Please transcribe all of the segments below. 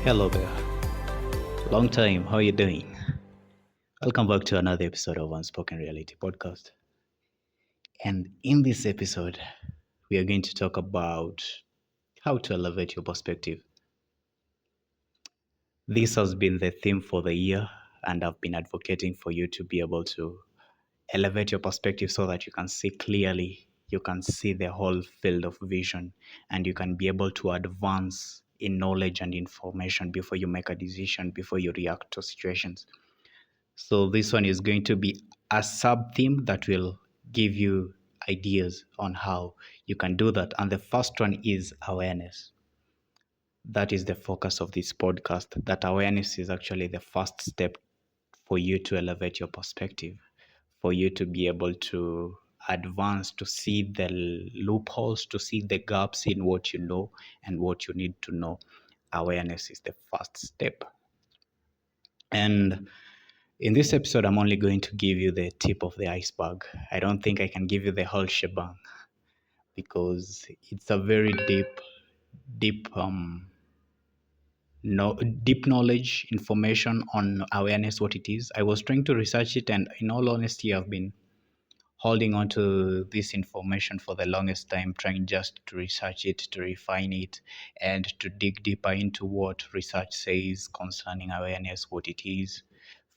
Hello there. Long time. How you doing? Welcome back to another episode of Unspoken Reality Podcast. And in this episode, we are going to talk about how to elevate your perspective. This has been the theme for the year, and I've been advocating for you to be able to elevate your perspective so that you can see clearly, you can see the whole field of vision, and you can be able to advance in knowledge and information before you make a decision, before you react to situations. So this one is going to be a sub theme that will give you ideas on how you can do that. And the first one is awareness. That is the focus of this podcast. That awareness is actually the first step for you to elevate your perspective, for you to be able to advance, to see the loopholes, to see the gaps in what you know and what you need to know. Awareness is the first step. And in this episode, I'm only going to give you the tip of the iceberg. I don't think I can give you the whole shebang because it's a very deep, no, deep knowledge, information on awareness, what it is. I was trying to research it, and in all honesty, I've been holding on to this information for the longest time, trying just to research it, to refine it, and to dig deeper into what research says concerning awareness, what it is,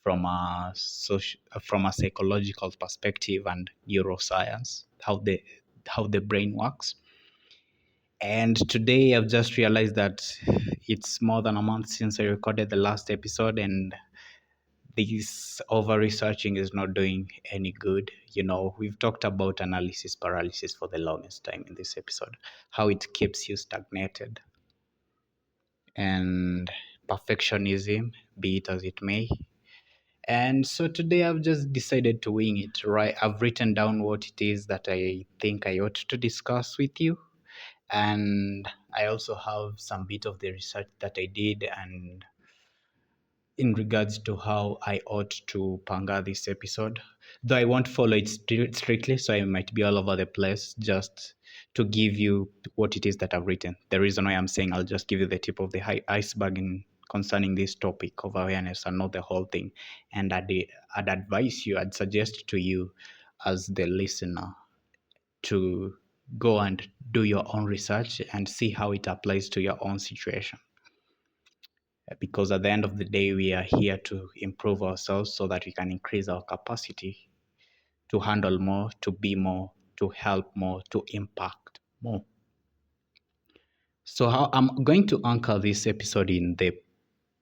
from a psychological perspective and neuroscience, how the brain works. And today I've just realized that it's more than a month since I recorded the last episode, and this over researching is not doing any good. We've talked about analysis paralysis for the longest time in this episode, how it keeps you stagnated, and perfectionism, be it as it may. And so today I've just decided to wing it, right? I've written down what it is that I think I ought to discuss with you. And I also have some bit of the research that I did and in regards to how I ought to panga this episode. Though I won't follow it strictly, so I might be all over the place just to give you what it is that I've written. The reason why I'm saying I'll just give you the tip of the iceberg in concerning this topic of awareness and not the whole thing. And I'd advise you, I'd suggest to you as the listener to go and do your own research and see how it applies to your own situation, because at the end of the day we are here to improve ourselves so that we can increase our capacity to handle more, to be more, to help more, to impact more. So how I'm going to anchor this episode in the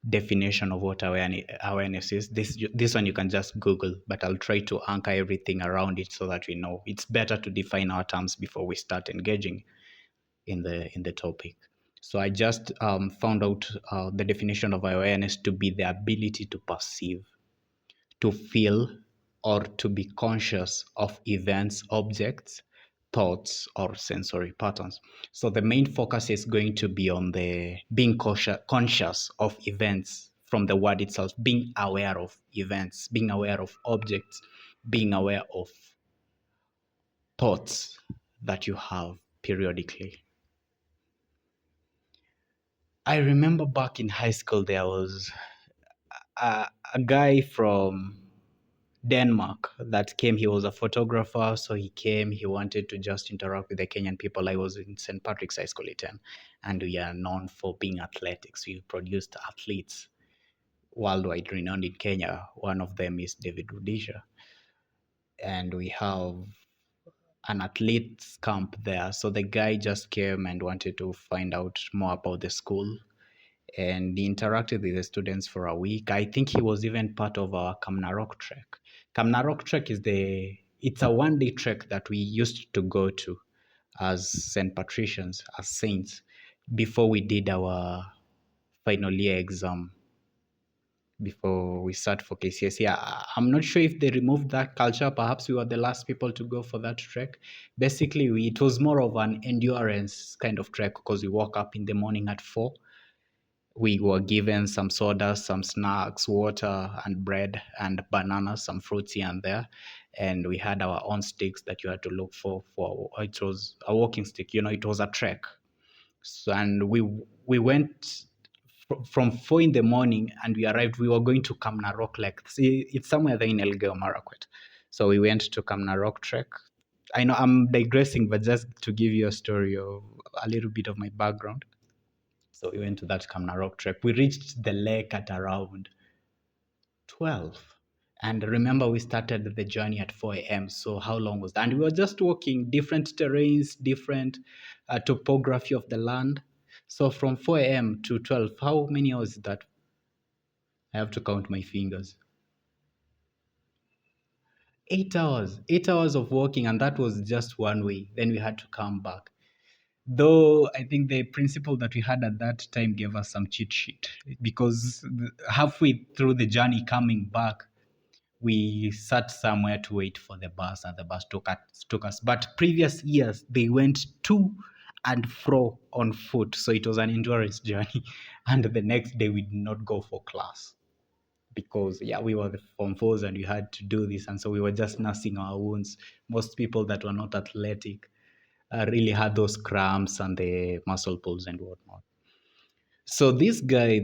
definition of what awareness is. This one you can just Google, but I'll try to anchor everything around it so that we know. It's better to define our terms before we start engaging in the topic. So I just found out the definition of awareness to be the ability to perceive, to feel, or to be conscious of events, objects, thoughts, or sensory patterns. So the main focus is going to be on the being conscious of events from the word itself, being aware of events, being aware of objects, being aware of thoughts that you have periodically. I remember back in high school, there was a guy from Denmark that came. He was a photographer, so he came. He wanted to just interact with the Kenyan people. I was in St. Patrick's High School in and we are known for being athletics. We produced athletes worldwide renowned in Kenya. One of them is David Rudisha, and we have an athletes camp there. So the guy just came and wanted to find out more about the school, and he interacted with the students for a week. I think he was even part of our Kamnarok trek. Kamnarok trek it's a 1 day trek that we used to go to as St. Patricians, as saints, before we did our final year exam, before we start for KCSE. I'm not sure if they removed that culture. Perhaps we were the last people to go for that trek. Basically, it was more of an endurance kind of trek because we woke up in the morning at 4. We were given some sodas, some snacks, water, and bread, and bananas, some fruits here and there. And we had our own sticks that you had to look for. It was a walking stick. It was a trek. So, and we went from 4 in the morning, and we arrived. We were going to Kamna Rock, like, see, it's somewhere there in Elgeyo Marakwet. So we went to Kamna Rock trek. I know I'm digressing, but just to give you a story of a little bit of my background. So we went to that Kamna Rock trek. We reached the lake at around 12. And remember, we started the journey at 4 a.m. So how long was that? And we were just walking different terrains, different topography of the land. So from 4 a.m. to 12, how many hours is that? I have to count my fingers. 8 hours, 8 hours of walking, and that was just one way. Then we had to come back. Though I think the principal that we had at that time gave us some cheat sheet, because halfway through the journey coming back, we sat somewhere to wait for the bus, and the bus took us. But previous years, they went to and fro on foot. So it was an endurance journey. And the next day, we did not go for class because, yeah, we were the Form 4s and we had to do this. And so we were just nursing our wounds. Most people that were not athletic really had those cramps and the muscle pulls and whatnot. So this guy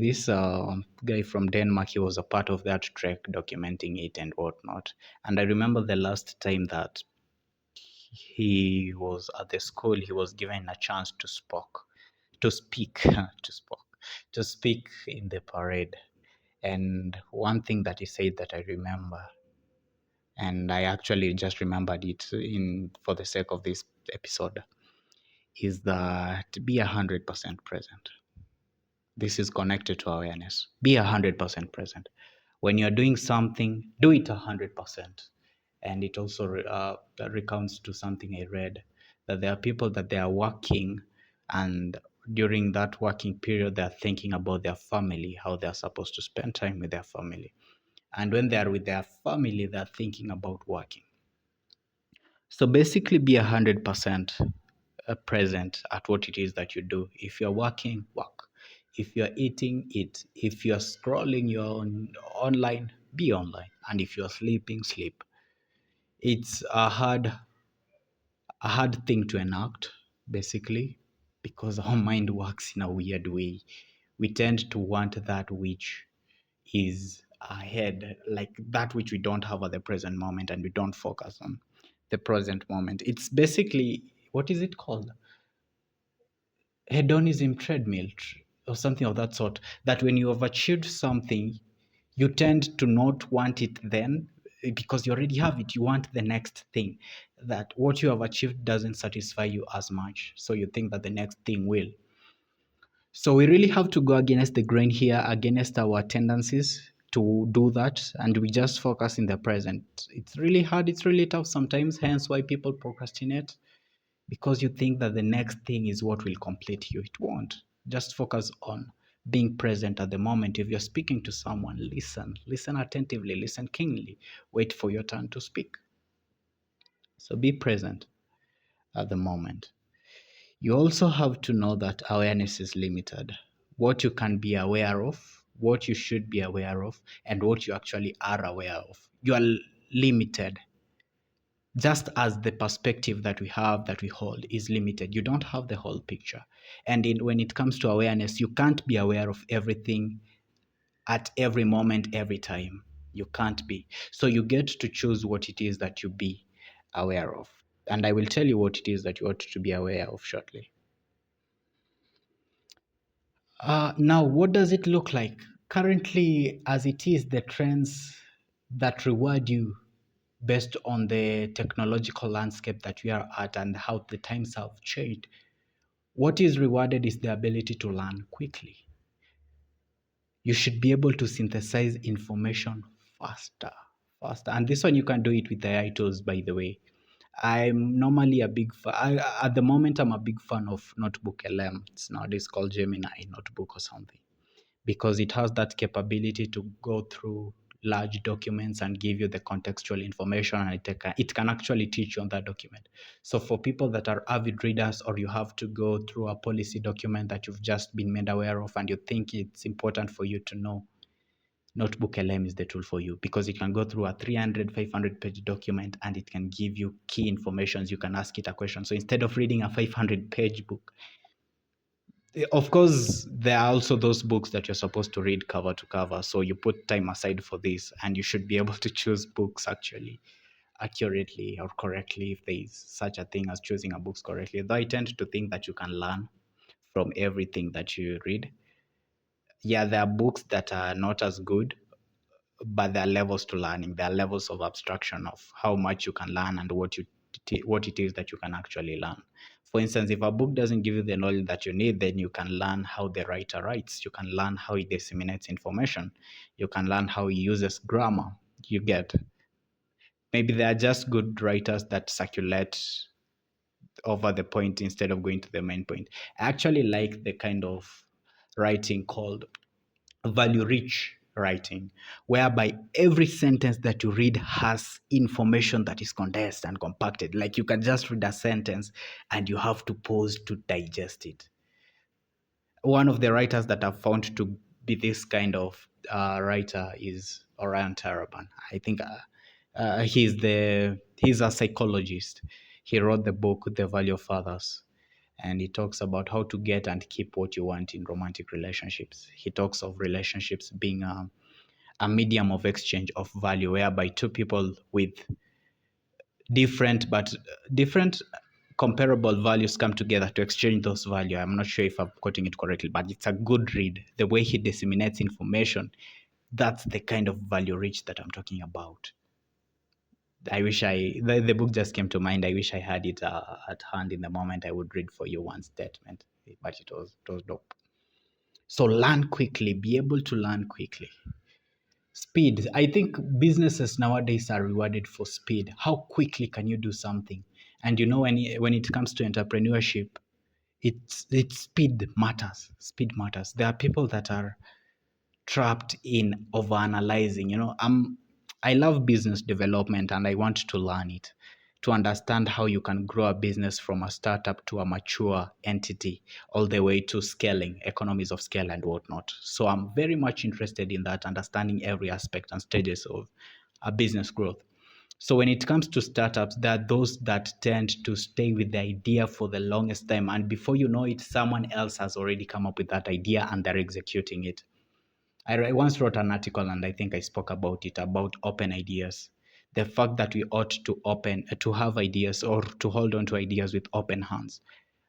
from Denmark, he was a part of that trek, documenting it and whatnot. And I remember the last time that he was at the school, he was given a chance to speak, to speak in the parade. And one thing that he said that I remember, and I actually just remembered it in for the sake of this episode, is that be 100% present. This is connected to awareness. Be 100% present. When you're doing something, do it 100%. And it also recounts to something I read, that there are people that they are working, and during that working period, they're thinking about their family, how they're supposed to spend time with their family. And when they are with their family, they're thinking about working. So basically, be 100% present at what it is that you do. If you're working, work. If you're eating, eat. If you're scrolling, you're online, be online. And if you're sleeping, sleep. It's a hard thing to enact, basically, because our mind works in a weird way. We tend to want that which is ahead, like that which we don't have at the present moment, and we don't focus on the present moment. It's basically, what is it called? Hedonism treadmill or something of that sort, that when you have achieved something, you tend to not want it then, because you already have it. You want the next thing. That what you have achieved doesn't satisfy you as much, so you think that the next thing will. So we really have to go against the grain here, against our tendencies to do that, and we just focus in the present. It's really hard, it's really tough sometimes, hence why people procrastinate, because you think that the next thing is what will complete you. It won't. Just focus on being present at the moment. If you're speaking to someone, listen attentively, listen keenly, wait for your turn to speak. So be present at the moment. You also have to know that awareness is limited. What you can be aware of, what you should be aware of, and what you actually are aware of. You are limited. Just as the perspective that we have, that we hold, is limited, you don't have the whole picture. And when it comes to awareness, you can't be aware of everything at every moment, every time. You can't be. So you get to choose what it is that you be aware of. And I will tell you what it is that you ought to be aware of shortly. Now, what does it look like? Currently, as it is, the trends that reward you based on the technological landscape that we are at and how the times have changed, what is rewarded is the ability to learn quickly. You should be able to synthesize information faster, faster. And this one, you can do it with the AI tools, by the way. I'm normally a big fan. At the moment, I'm a big fan of Notebook LM. It's nowadays called Gemini Notebook or something, because it has that capability to go through large documents and give you the contextual information, and it can actually teach you on that document. So for people that are avid readers, or you have to go through a policy document that you've just been made aware of and you think it's important for you to know, Notebook LM is the tool for you, because it can go through a 300, 500 page document and it can give you key information. You can ask it a question. So instead of reading a 500 page book, Of course, there are also those books that you're supposed to read cover to cover. So you put time aside for this, and you should be able to choose books actually accurately or correctly if there is such a thing as choosing a books correctly. Though I tend to think that you can learn from everything that you read. Yeah, there are books that are not as good, but there are levels to learning. There are levels of abstraction of how much you can learn and what it is that you can actually learn. For instance, if a book doesn't give you the knowledge that you need, then you can learn how the writer writes. You can learn how he disseminates information. You can learn how he uses grammar. You get, maybe they are just good writers that circulate over the point instead of going to the main point. I actually like the kind of writing called value rich writing, whereby every sentence that you read has information that is condensed and compacted. Like you can just read a sentence and you have to pause to digest it. One of the writers that I've found to be this kind of writer is Orion Taraban. I think he's a psychologist. He wrote the book The Value of Others, and he talks about how to get and keep what you want in romantic relationships. He talks of relationships being a medium of exchange of value, whereby two people with different comparable values come together to exchange those value. I'm not sure if I'm quoting it correctly, but it's a good read. The way he disseminates information, that's the kind of value rich that I'm talking about. I wish the book just came to mind. I wish I had it at hand in the moment. I would read for you one statement, but it was dope. So learn quickly, be able to learn quickly. Speed. I think businesses nowadays are rewarded for speed. How quickly can you do something? And you know, when it comes to entrepreneurship, it's speed matters. Speed matters. There are people that are trapped in overanalyzing. I love business development and I want to learn it to understand how you can grow a business from a startup to a mature entity all the way to scaling, economies of scale and whatnot. So I'm very much interested in that, understanding every aspect and stages of a business growth. So when it comes to startups, there are those that tend to stay with the idea for the longest time, and before you know it, someone else has already come up with that idea and they're executing it. I once wrote an article and I think I spoke about it, about open ideas. The fact that we ought to have ideas or to hold on to ideas with open hands.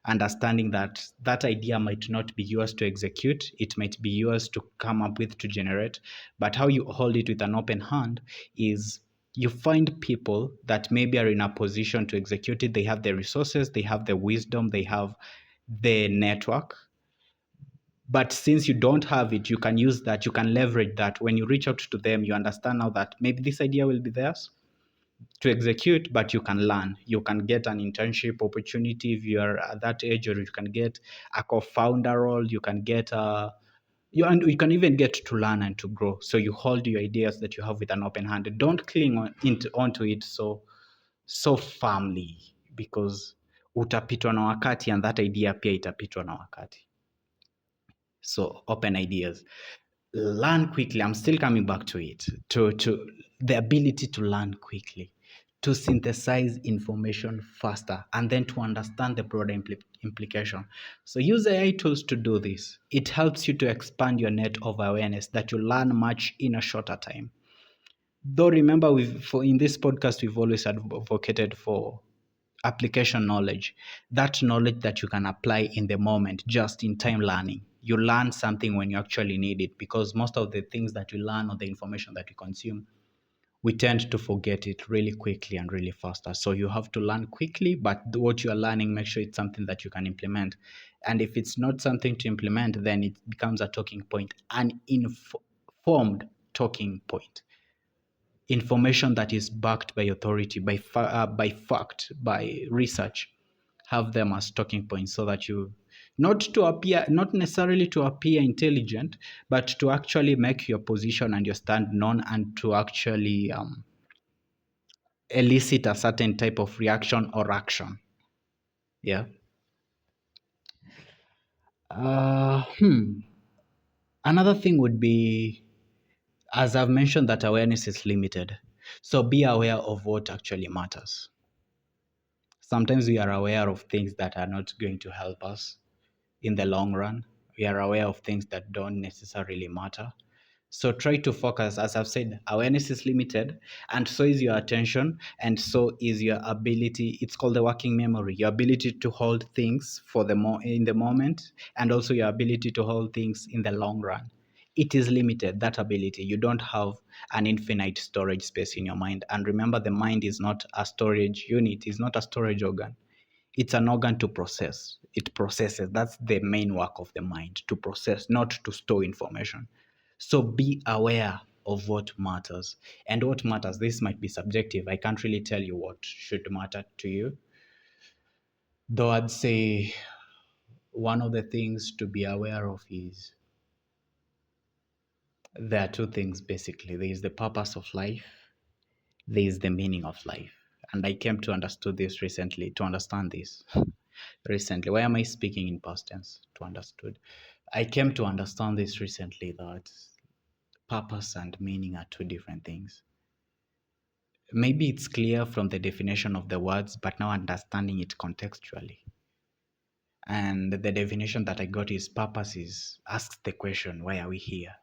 Understanding that that idea might not be yours to execute, it might be yours to come up with, to generate, but how you hold it with an open hand is you find people that maybe are in a position to execute it. They have the resources, they have the wisdom, they have the network, but since you don't have it, you can use that, you can leverage that. When you reach out to them, you understand now that maybe this idea will be theirs to execute, but you can learn. You can get an internship opportunity if you are at that age, or you can get a co-founder role, you can get and you can even get to learn and to grow. So you hold your ideas that you have with an open hand. Don't cling onto it so firmly, because utapitwa na wakati, and that idea pia itapitwa na wakati. So open ideas, learn quickly. I'm still coming back to it, to the ability to learn quickly, to synthesize information faster, and then to understand the broader implication. So use AI tools to do this. It helps you to expand your net of awareness, that you learn much in a shorter time. Though remember, in this podcast, we've always advocated for application knowledge, that knowledge that you can apply in the moment, just in time learning. You learn something when you actually need it, because most of the things that you learn or the information that you consume, we tend to forget it really quickly and really faster. So you have to learn quickly, but what you are learning, make sure it's something that you can implement. And if it's not something to implement, then it becomes a talking point, an informed talking point. Information that is backed by authority, by fact, by research. Have them as talking points, so that you, not necessarily to appear intelligent, but to actually make your position and your stand known, and to actually elicit a certain type of reaction or action. Yeah. uh, hmm. Another thing would be, as I've mentioned, that awareness is limited, so be aware of what actually matters. Sometimes we are aware of things that are not going to help us in the long run. We are aware of things that don't necessarily matter. So try to focus. As I've said, awareness is limited, and so is your attention, and so is your ability. It's called the working memory. Your ability to hold things for in the moment, and also your ability to hold things in the long run. It is limited, that ability. You don't have an infinite storage space in your mind. And remember, the mind is not a storage unit, it's not a storage organ. It's an organ to process. It processes. That's the main work of the mind, to process, not to store information. So be aware of what matters. And what matters, this might be subjective. I can't really tell you what should matter to you. Though I'd say one of the things to be aware of is there are two things basically. There is the purpose of life, there is the meaning of life. And I came to understand this recently, to understand this recently. Why am I speaking in past tense? To understood. I came to understand this recently, that purpose and meaning are two different things. Maybe it's clear from the definition of the words, but now understanding it contextually. And the definition that I got is purpose is asks the question, why are we here?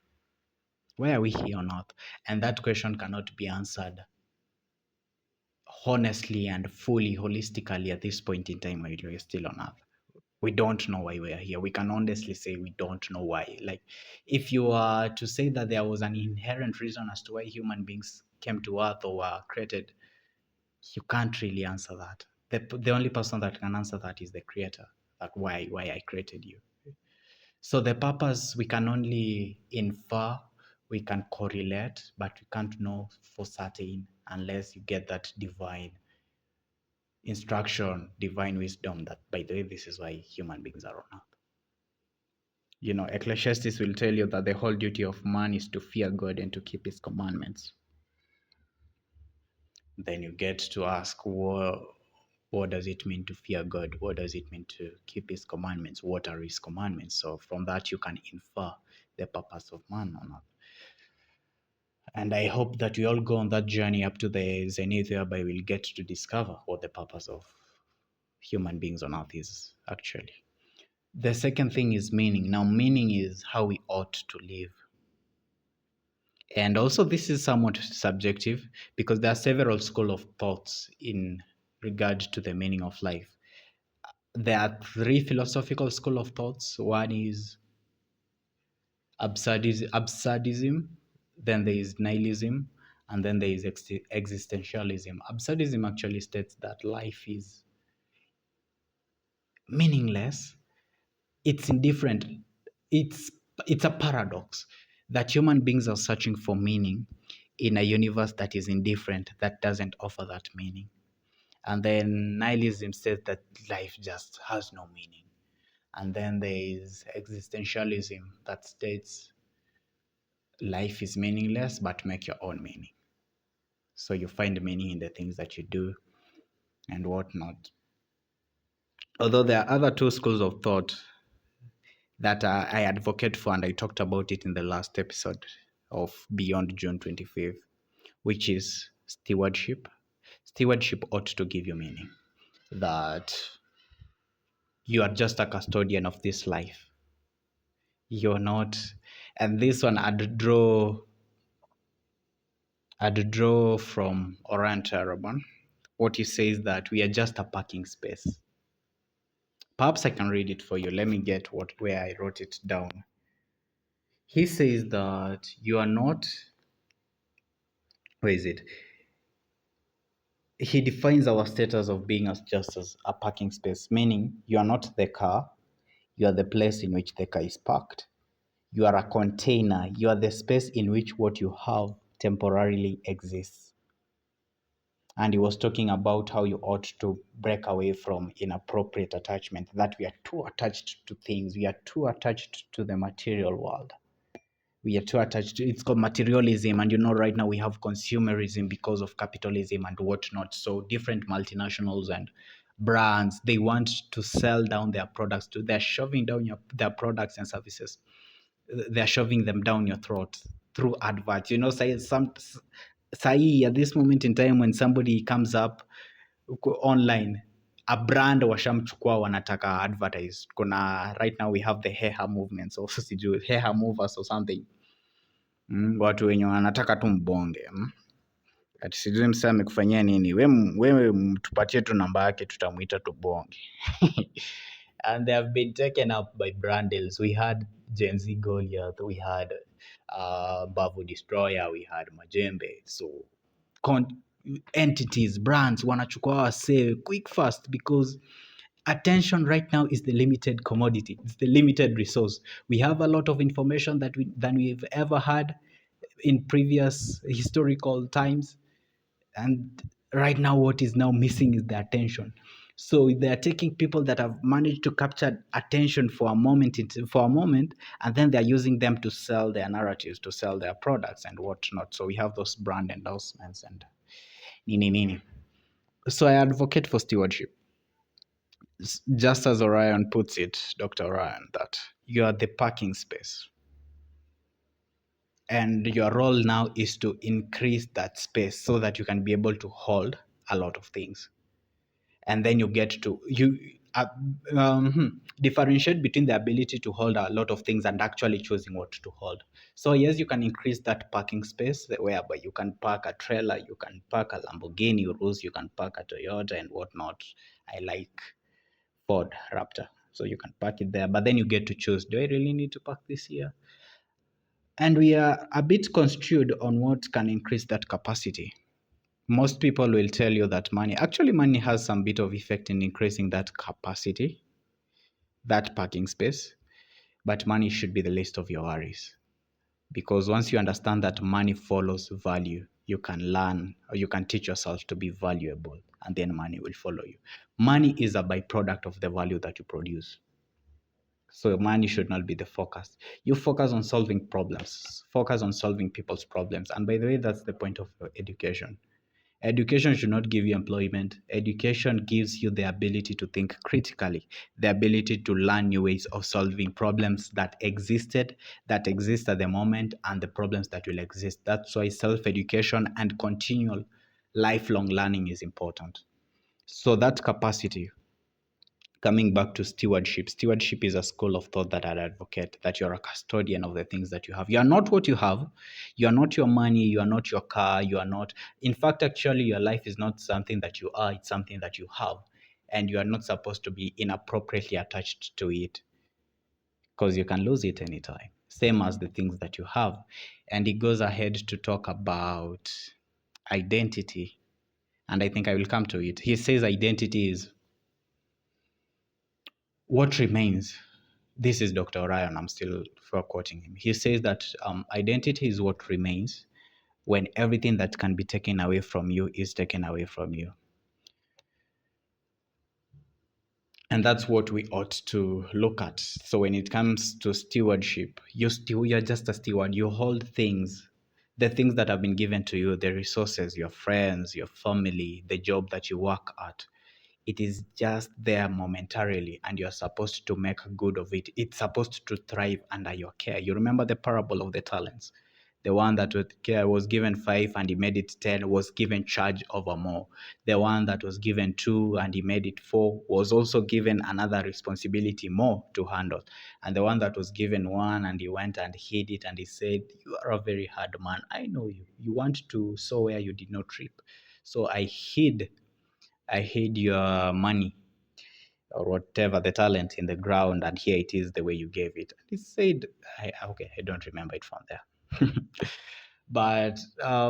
Why are we here on earth? And that question cannot be answered honestly and fully, holistically at this point in time while we're still on earth. We don't know why we are here. We can honestly say we don't know why. Like, if you are to say that there was an inherent reason as to why human beings came to earth or were created, you can't really answer that. The only person that can answer that is the creator, that why I created you. So the purpose, we can only infer, we can correlate, but we can't know for certain unless you get that divine instruction, divine wisdom, that by the way, this is why human beings are on earth. You know, Ecclesiastes will tell you that the whole duty of man is to fear God and to keep his commandments. Then you get to ask, what does it mean to fear God? What does it mean to keep his commandments? What are his commandments? So from that, you can infer the purpose of man on earth. And I hope that we all go on that journey up to the zenith, whereby we'll get to discover what the purpose of human beings on earth is actually. The second thing is meaning. Now, meaning is how we ought to live. And also, this is somewhat subjective because there are several schools of thoughts in regard to the meaning of life. There are three philosophical schools of thoughts. One is absurdism, then there is nihilism, and then there is existentialism. Absurdism actually states that life is meaningless, it's indifferent, it's it's a paradox that human beings are searching for meaning in a universe that is indifferent, that doesn't offer that meaning. And then nihilism says that life just has no meaning. And then there is existentialism that states life is meaningless, but make your own meaning. So you find meaning in the things that you do and whatnot. Although there are other two schools of thought that I advocate for, and I talked about it in the last episode of Beyond June 25th, which is stewardship. Stewardship ought to give you meaning, that you are just a custodian of this life. You're not, and this one I'd draw from Oran Taraban. What he says that we are just a parking space. Perhaps I can read it for you. Let me get where I wrote it down. He says that you are not, where is it? He defines our status of being as just as a parking space, meaning you are not the car, you are the place in which the car is parked. You are a container, you are the space in which what you have temporarily exists. And he was talking about how you ought to break away from inappropriate attachment, that we are too attached to things, we are too attached to the material world. We are too attached to, it's called materialism, and right now we have consumerism because of capitalism and whatnot. So different multinationals and brands, they want to sell down their products to, they're shoving down their products and services, they're shoving them down your throat through adverts. Say at this moment in time, when somebody comes up online a brand washamchukua wanataka advertise. Kuna right now we have the hair movements also sijui hair movers or something. Watu wenye wanataka tu mbonge. Ati sijui msee amekufanyia nini. Wewe tupatie tu namba yake tutamuita tubonge. And they have been taken up by brandels. We had Gen Z Goliath, we had Bavu Destroyer, we had Majembe. So entities, brands wanachukua wasee quick fast because attention right now is the limited commodity. It's the limited resource. We have a lot of information than we've ever had in previous historical times, and right now what is now missing is the attention. So they are taking people that have managed to capture attention for a moment, and then they're using them to sell their narratives, to sell their products and whatnot. So we have those brand endorsements and nini nini. So I advocate for stewardship. Just as Orion puts it, Dr. Orion, that you are the parking space. And your role now is to increase that space so that you can be able to hold a lot of things. And then you get to differentiate between the ability to hold a lot of things and actually choosing what to hold. So yes, you can increase that parking space whereby you can park a trailer, you can park a Lamborghini Urus, you can park a Toyota and whatnot. I like Ford Raptor, so you can park it there, but then you get to choose, do I really need to park this here? And we are a bit construed on what can increase that capacity. Most people will tell you that money has some bit of effect in increasing that capacity, that parking space, but money should be the least of your worries. Because once you understand that money follows value, you can learn or you can teach yourself to be valuable, and then money will follow you. Money is a byproduct of the value that you produce. So money should not be the focus. You focus on solving problems, focus on solving people's problems. And by the way, that's the point of education. Education should not give you employment. Education gives you the ability to think critically, the ability to learn new ways of solving problems that exist at the moment, and the problems that will exist. That's why self-education and continual lifelong learning is important. So that capacity, coming back to stewardship is a school of thought that I advocate, that you're a custodian of the things that you have. You are not what you have. You are not your money. You are not your car. You are not, in fact, actually, your life is not something that you are, it's something that you have. And you are not supposed to be inappropriately attached to it, because you can lose it anytime, same as the things that you have. And he goes ahead to talk about identity. And I think I will come to it. He says identity is what remains. This is Dr. Orion, I'm still quoting him. He says that identity is what remains when everything that can be taken away from you is taken away from you. And that's what we ought to look at. So when it comes to stewardship, you're just a steward. You hold things, the things that have been given to you, the resources, your friends, your family, the job that you work at. It is just there momentarily, and you're supposed to make good of it. It's supposed to thrive under your care. You remember the parable of the talents. The one that was given 5 and he made it 10 was given charge over more. The one that was given 2 and he made it 4 was also given another responsibility more to handle. And the one that was given 1 and he went and hid it, and he said, you are a very hard man. I know you. You want to sow where you did not reap. So I hid your money or whatever, the talent, in the ground, and here it is the way you gave it. And he said, okay, I don't remember it from there. But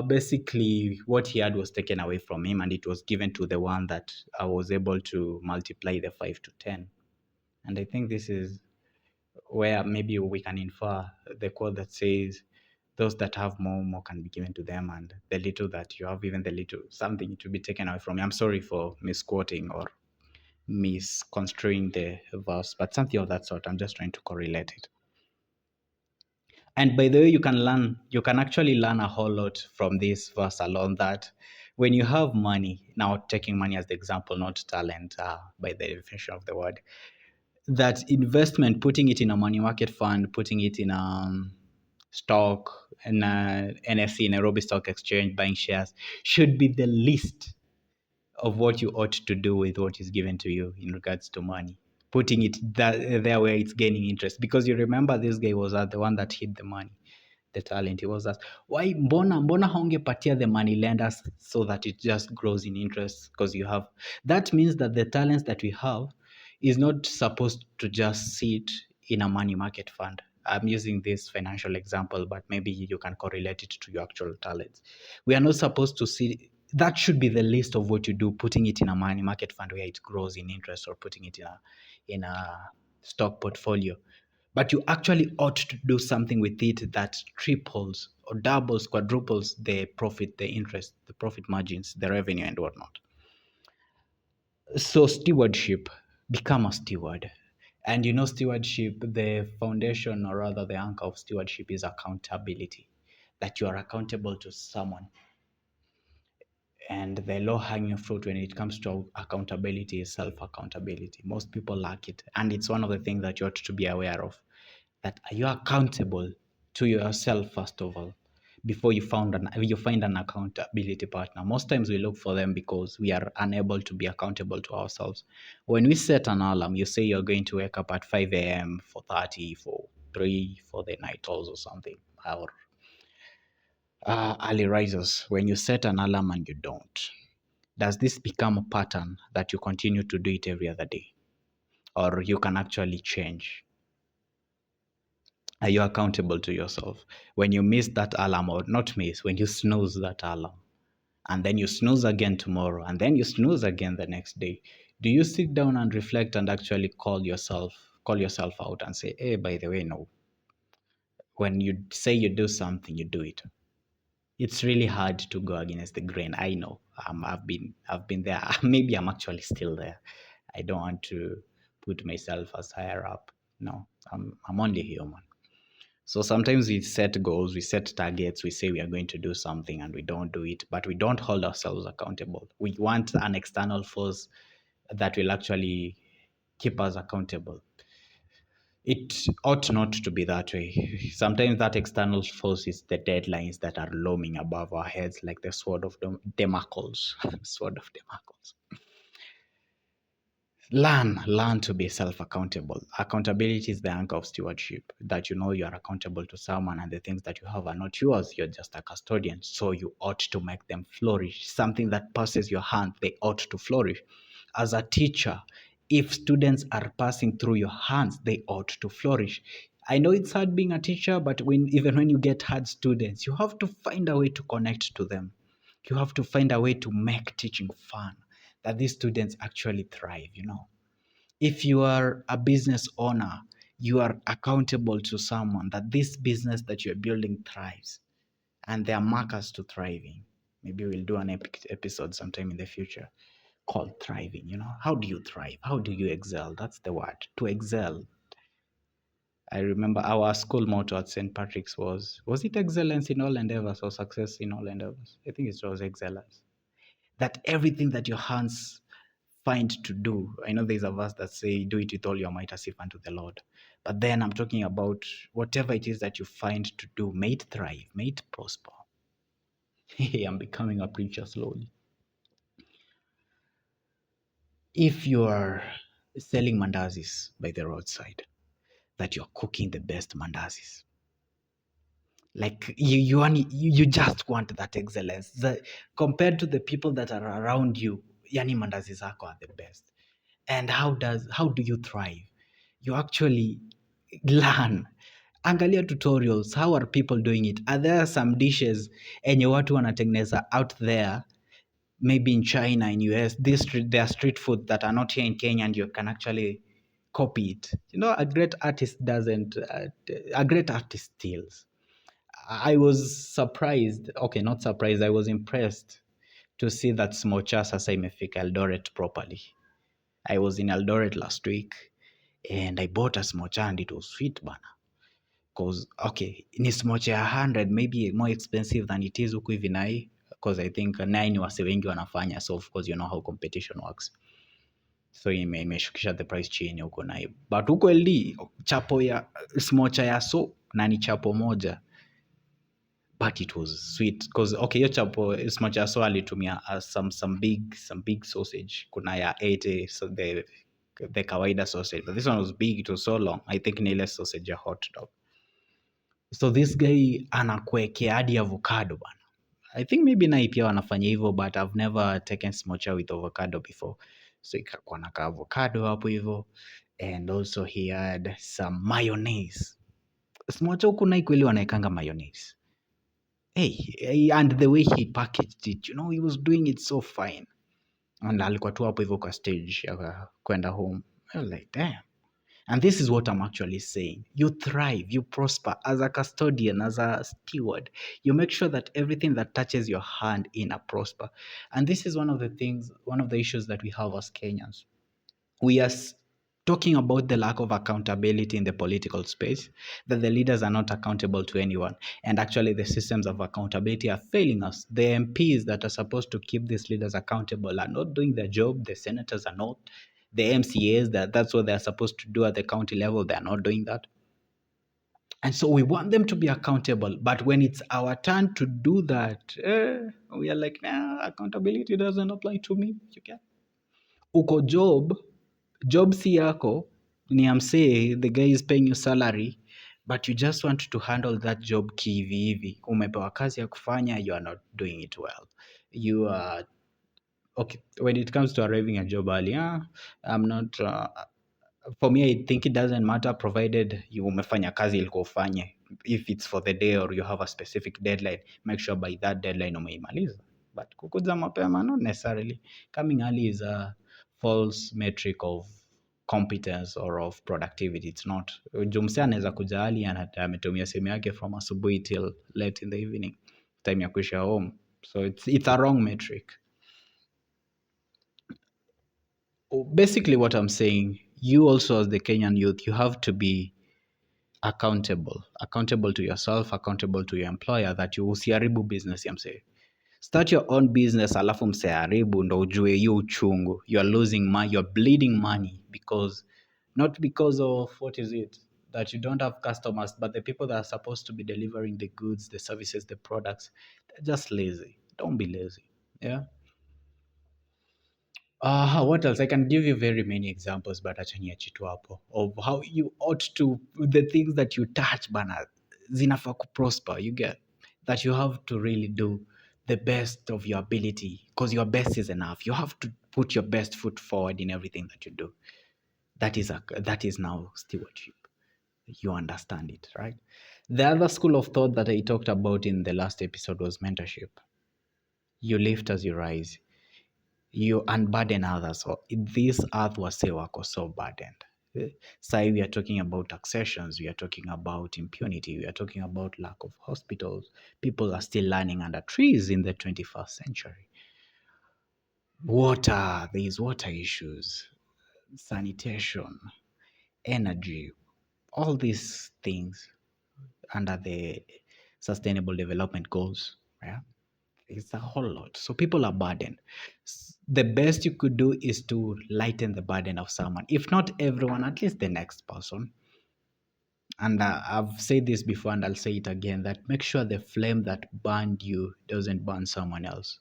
basically, what he had was taken away from him, and it was given to the one that was able to multiply the 5 to 10. And I think this is where maybe we can infer the quote that says, those that have more can be given to them, and the little that you have, even the little, something to be taken away from you. I'm sorry for misquoting or misconstruing the verse, but something of that sort. I'm just trying to correlate it. And by the way, you can actually learn a whole lot from this verse alone, that when you have money, now taking money as the example, not talent, by the definition of the word, that investment, putting it in a money market fund, putting it in stock, and NSE, Nairobi Stock Exchange, buying shares, should be the least of what you ought to do with what is given to you in regards to money, putting it there where it's gaining interest. Because you remember this guy was the one that hid the money, the talent. He was asked, why mbona haungepatia the money lenders so that it just grows in interest? Because you have, that means that the talents that we have is not supposed to just sit in a money market fund. I'm using this financial example, but maybe you can correlate it to your actual talents. We are not supposed to see, that should be the list of what you do, putting it in a money market fund where it grows in interest, or putting it in a stock portfolio. But you actually ought to do something with it that triples or doubles, quadruples the profit, the interest, the profit margins, the revenue, and whatnot. So, stewardship, become a steward. And you know, stewardship, the foundation, or rather the anchor of stewardship, is accountability, that you are accountable to someone. And the low hanging fruit when it comes to accountability is self accountability. Most people lack it. And it's one of the things that you ought to be aware of, that you are accountable to yourself first of all before you find an accountability partner. Most times we look for them because we are unable to be accountable to ourselves. When we set an alarm, you say you're going to wake up at 5 a.m. for 30, for 3 for the night owls or something, or early risers. When you set an alarm and you don't, does this become a pattern that you continue to do it every other day, or you can actually change? Are you accountable to yourself? When you miss that alarm, or not miss, when you snooze that alarm, and then you snooze again tomorrow, and then you snooze again the next day, do you sit down and reflect and actually call yourself out and say, hey, by the way, no. When you say you do something, you do it. It's really hard to go against the grain. I know. I've been there. Maybe I'm actually still there. I don't want to put myself as higher up. No, I'm only human. So sometimes we set goals, we set targets, we say we are going to do something and we don't do it, but we don't hold ourselves accountable. We want an external force that will actually keep us accountable. It ought not to be that way. Sometimes that external force is the deadlines that are looming above our heads, like the sword of Damocles. Sword of Damocles. Learn to be self-accountable. Accountability is the anchor of stewardship, that you know you are accountable to someone and the things that you have are not yours. You're just a custodian. So you ought to make them flourish. Something that passes your hand, they ought to flourish. As a teacher, if students are passing through your hands, they ought to flourish. I know it's hard being a teacher, but even when you get hard students, you have to find a way to connect to them. You have to find a way to make teaching fun, that these students actually thrive, you know. If you are a business owner, you are accountable to someone that this business that you're building thrives, and there are markers to thriving. Maybe we'll do an epic episode sometime in the future called thriving. You know, how do you thrive? How do you excel? That's the word, to excel. I remember our school motto at St. Patrick's was it excellence in all endeavors or success in all endeavors? I think it was excellence. That everything that your hands find to do. I know there's a verse that say, do it with all your might as if unto the Lord. But then I'm talking about whatever it is that you find to do, may it thrive, may it prosper. Hey, I'm becoming a preacher slowly. If you are selling mandazis by the roadside, that you're cooking the best mandazis, like you just want that excellence. Compared to the people that are around you, yani mandazi zako are the best. And how do you thrive? You actually learn. Angalia tutorials. How are people doing it? Are there some dishes enye watu wanatengeneza out there, maybe in China, in US, there are street food that are not here in Kenya, and you can actually copy it. You know, a great artist doesn't. A great artist steals. I was surprised. Okay, not surprised. I was impressed to see that Smocha sasa imefika Eldoret properly. I was in Eldoret last week and I bought a smocha and it was sweet bana. Cause okay, ni smocha ya 100, maybe more expensive than it is huku hivi nai, because I think 9 wase wengi wanafanya, so of course you know how competition works. So imeshukisha the price chini huko nai. But huko LD chapo ya smocha ya so na ni chapo moja. but it was sweet because okay, hiyo chapo as much as so alitumia some big sausage, kuna ya 80, so the kawaida sausage, but this one was big, it was so long, I think ni ile sausage ya hot dog. So this guy anakuwekea hadi avocado bana. I think maybe nai pia wanafanya hivyo, but I've never taken smocha with avocado before. So ikakuwa na ka avocado hapo hivyo, and also he had some mayonnaise. Smocha huku nai kweli wanaekanga mayonnaise. And the way he packaged it, he was doing it so fine. And alikuwa tu hapo hivyo kwa stage ya kwenda home. I was like, damn. And this is what I'm actually saying. You thrive, you prosper as a custodian, as a steward. You make sure that everything that touches your hand in a prosper. And this is one of the things, one of the issues that we have as Kenyans. We are talking about the lack of accountability in the political space, that the leaders are not accountable to anyone. And actually, the systems of accountability are failing us. The MPs that are supposed to keep these leaders accountable are not doing their job. The senators are not. The MCAs, that's what they're supposed to do at the county level, they're not doing that. And so we want them to be accountable. But when it's our turn to do that, we are like, nah, accountability doesn't apply to me. You get? Uko job si yako, ni amsee, the guy is paying you salary, but you just want to handle that job kihivi hivi. Umepewa kazi ya kufanya, you are not doing it well. You are, okay, when it comes to arriving a job early, I'm not, for me, I think it doesn't matter provided you umefanya kazi ilikuwa ufanye. If it's for the day or you have a specific deadline, make sure by that deadline umeimaliza. But kukuja mapema, not necessarily. Coming early is a false metric of competence or of productivity. It's not. Jumse anaweza kuja early and ametumia simu yake from asubuhi till late in the evening, time ya kuisha home. So it's a wrong metric. Basically what I'm saying, you also as the Kenyan youth, you have to be accountable to yourself, accountable to your employer, that you usiharibu business ya msee. Start your own business alafu mseharibu ndo ujue hiyo uchungu. You are losing money, you are bleeding money not because of what is it, that you don't have customers, but the people that are supposed to be delivering the goods, the services, the products, they're just lazy. Don't be lazy. Yeah. What else? I can give you very many examples, but acha niache tu hapo, of how you ought to, the things that you touch bana zinafaa prosper. You get that you have to really do the best of your ability, because your best is enough. You have to put your best foot forward in everything that you do. That is now stewardship. You understand it, right? The other school of thought that I talked about in the last episode was mentorship. You lift as you rise. You unburden others. So this earth was so burdened. So we are talking about accessions, we are talking about impunity, we are talking about lack of hospitals. People are still learning under trees in the 21st century. Water, there is water issues, sanitation, energy, all these things under the sustainable development goals. Yeah. It's a whole lot. So people are burdened. The best you could do is to lighten the burden of someone. If not everyone, at least the next person. And I've said this before and I'll say it again, that make sure the flame that burned you doesn't burn someone else.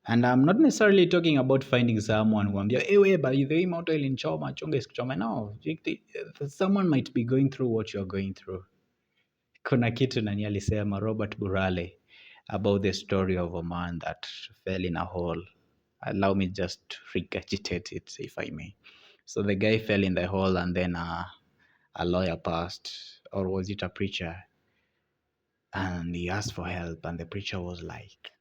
And I'm not necessarily talking about finding someone who hey, but the moto ilinchoma, chunga isikuchome. No, someone might be going through what you're going through. Kuna kitu nani alisema Robert Burale about the story of a man that fell in a hole. Allow me just to regurgitate it, if I may. So the guy fell in the hole, and then a lawyer passed, or was it a preacher? And he asked for help, and the preacher was like,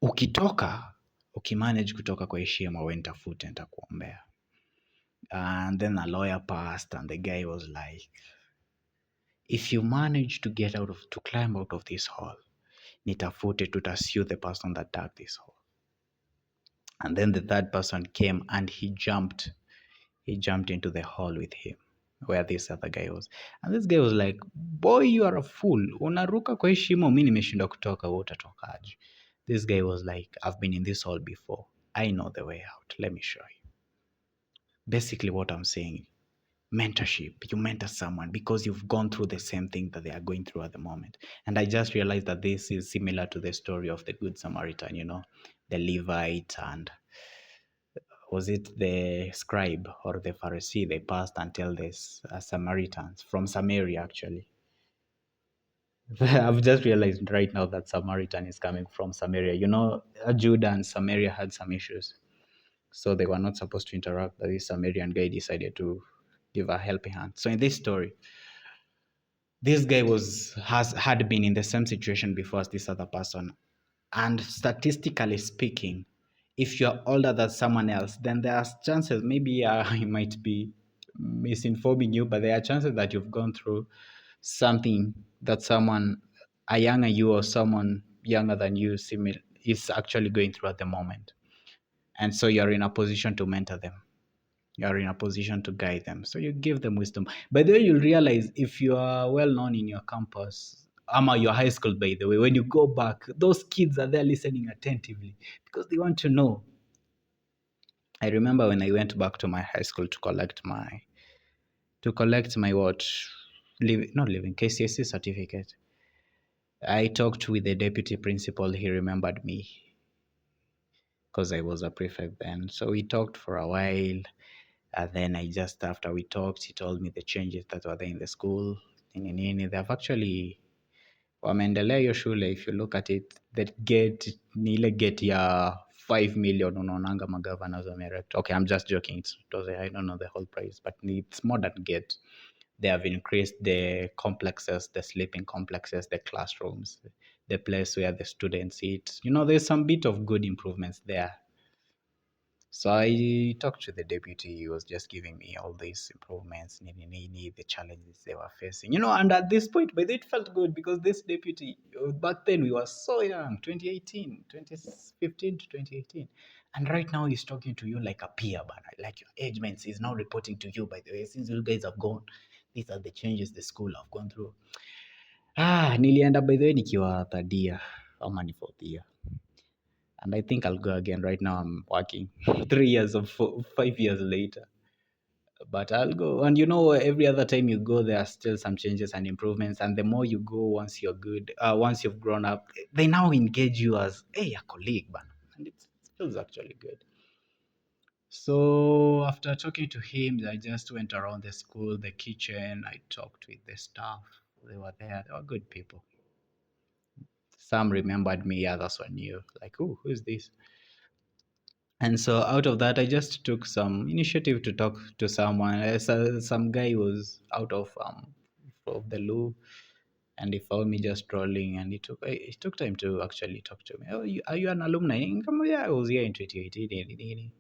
ukimanage kutoka kwa heshima, we nitafute, nitakuombea. And then a lawyer passed, and the guy was like, if you manage to climb out of this hole, nitafute, tutasue the person that dug this hole. And then the third person came and he jumped into the hole with him where this other guy was. And this guy was like, boy, you are a fool. Unaruka kwa shimo, mimi nimeshindwa kutoka, wewe utatokaje? This guy was like, I've been in this hole before. I know the way out. Let me show you. Basically what I'm saying, mentorship. You mentor someone because you've gone through the same thing that they are going through at the moment. And I just realized that this is similar to the story of the Good Samaritan, the Levite, and was it the scribe or the Pharisee? They passed and tell this Samaritans from Samaria, actually. I've just realized right now that Samaritan is coming from Samaria. Judah and Samaria had some issues. So they were not supposed to interact, but this Sumerian guy decided to give a helping hand. So in this story, this guy had been in the same situation before as this other person. And statistically speaking, if you're older than someone else, then there are chances, maybe I might be misinforming you, but there are chances that you've gone through something that someone a younger you or someone younger than you is actually going through at the moment. And so you're in a position to mentor them, you're in a position to guide them. So you give them wisdom. By the way, you'll realize if you are well known in your campus, your high school, by the way, when you go back, those kids are there listening attentively because they want to know. I remember when I went back to my high school to collect my what, not living KCSE certificate. I talked with the deputy principal. He remembered me because I was a prefect then. So we talked for a while. And then after we talked, he told me the changes that were there in the school. They have actually wameendelea hiyo shule. If you look at it, that gate ni ile gate ya 5 million unaonanga magovernors wamerect. Okay, I'm just joking. I don't know the whole price, but it's modern gate. They have increased the complexes, the sleeping complexes, the classrooms, the place where the students eat. There's some bit of good improvements there. So I talked to the deputy. He was just giving me all these improvements, the challenges they were facing. And at this point, but it felt good because this deputy, back then we were so young, 2015 to 2018. And right now he's talking to you like a peer, but like your age mates. He's now reporting to you, by the way, since you guys have gone. These are the changes the school have gone through. Nilienda by the way nikiwa third year ama ni fourth year. And I think I'll go again. Right now, I'm working 3 years or 5 years later. But I'll go. And every other time you go, there are still some changes and improvements. And the more you go, once you're good, once you've grown up, they now engage you as, hey, a colleague, man. And it feels actually good. So after talking to him, I just went around the school, the kitchen. I talked with the staff. They were there. They were good people. Some remembered me, others were new. Like, oh, who's this? And so out of that, I just took some initiative to talk to someone. Some guy was out of the loop, and he found me just strolling, and he took time to actually talk to me. Oh, are you an alumni? Yeah, I was here in 2018.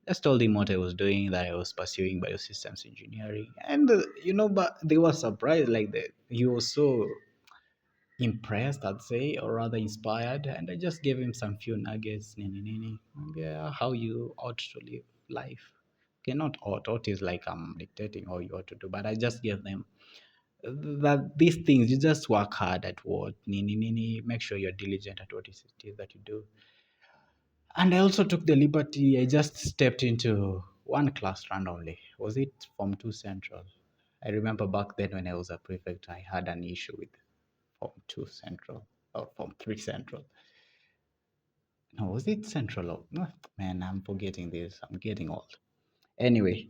Just told him what I was doing, that I was pursuing biosystems engineering, and but they were surprised, like that. He was so impressed, I'd say, or rather inspired. And I just gave him some few nuggets, yeah, how you ought to live life. Okay, not ought is like I'm dictating how you ought to do, but I just gave them that these things, you just work hard at what, make sure you're diligent at what it is that you do. And I also took the liberty, I just stepped into one class randomly. Was it Form 2 Central? I remember back then when I was a prefect, I had an issue with Form 2 Central or Form 3 Central. No, was it Central? No, man, I'm forgetting this. I'm getting old. Anyway,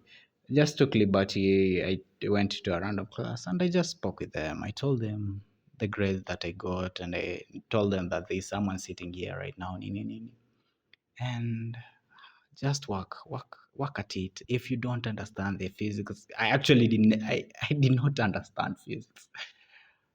just took liberty. I went to a random class and I just spoke with them. I told them the grades that I got, and I told them that there's someone sitting here right now. And just work at it. If you don't understand the physics, I actually didn't. I did not understand physics.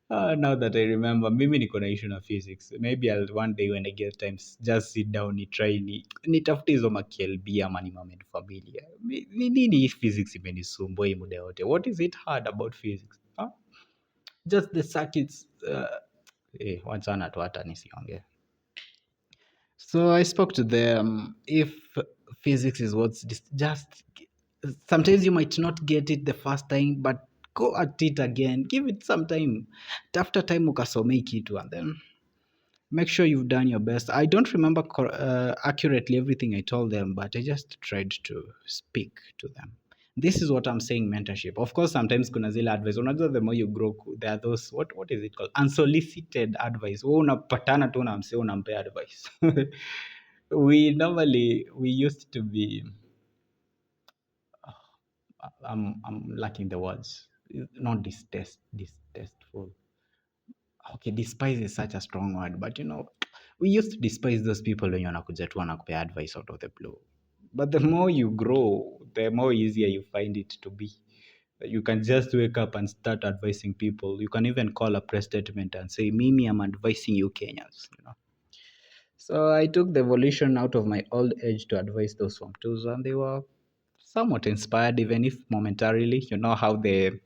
Now that I remember, mimi niko na issue na physics. Maybe I'll one day when I get time just sit down nitafute hizo ma-KLB ama ni moment familia. Ni nini hii physics imenisumbua hii muda wote? What is it hard about physics? Huh? Just the circuits. Wachana tu hata nisiongee. So I spoke to them. If physics is what's just sometimes you might not get it the first time, but go at it again. Give it some time. After time ukasomei kitu, and then make sure you've done your best. I don't remember accurately everything I told them, but I just tried to speak to them. This is what I'm saying, mentorship. Of course, sometimes kuna zile advice. Unajua the more you grow, there are those, what is it called? Unsolicited advice. Wewe unapatana tu na msee unampea advice. We used to be, I'm lacking the words. Not distasteful. Okay, despise is such a strong word, but we used to despise those people when wanakuja tu wanakupea advice out of the blue. But the more you grow, the more easier you find it to be. You can just wake up and start advising people. You can even call a press statement and say, Mimi, I'm advising you Kenyans. So I took the evolution out of my old age to advise those from twos, and they were somewhat inspired, even if momentarily. You know how the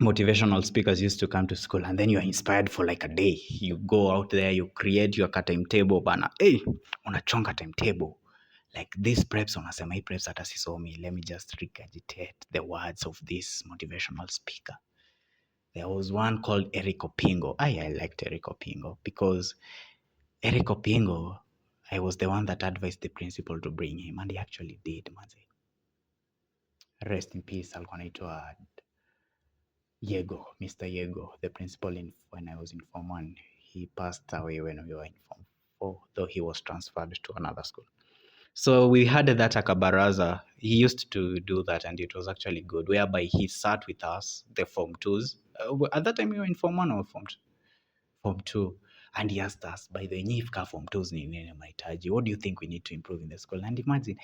motivational speakers used to come to school, and then you're inspired for like a day. You go out there, you create your timetable bana. Hey, unachonga timetable. Like this preps unasema hii preps hata sisomi. Let me just regurgitate the words of this motivational speaker. There was one called Eric Opingo. I liked Eric Opingo because Eric Opingo, I was the one that advised the principal to bring him, and he actually did, manze. Rest in peace, alikuwa anaitwa Yego, Mr. Yego, the principal when I was in Form 1. He passed away when we were in Form 4, though he was transferred to another school. So we had that Akabaraza. He used to do that, and it was actually good, whereby he sat with us, the Form 2s. At that time, we were in Form 1 or Form 2. And he asked us, by the way, Form 2s ni nini mahitaji? What do you think we need to improve in the school? And imagine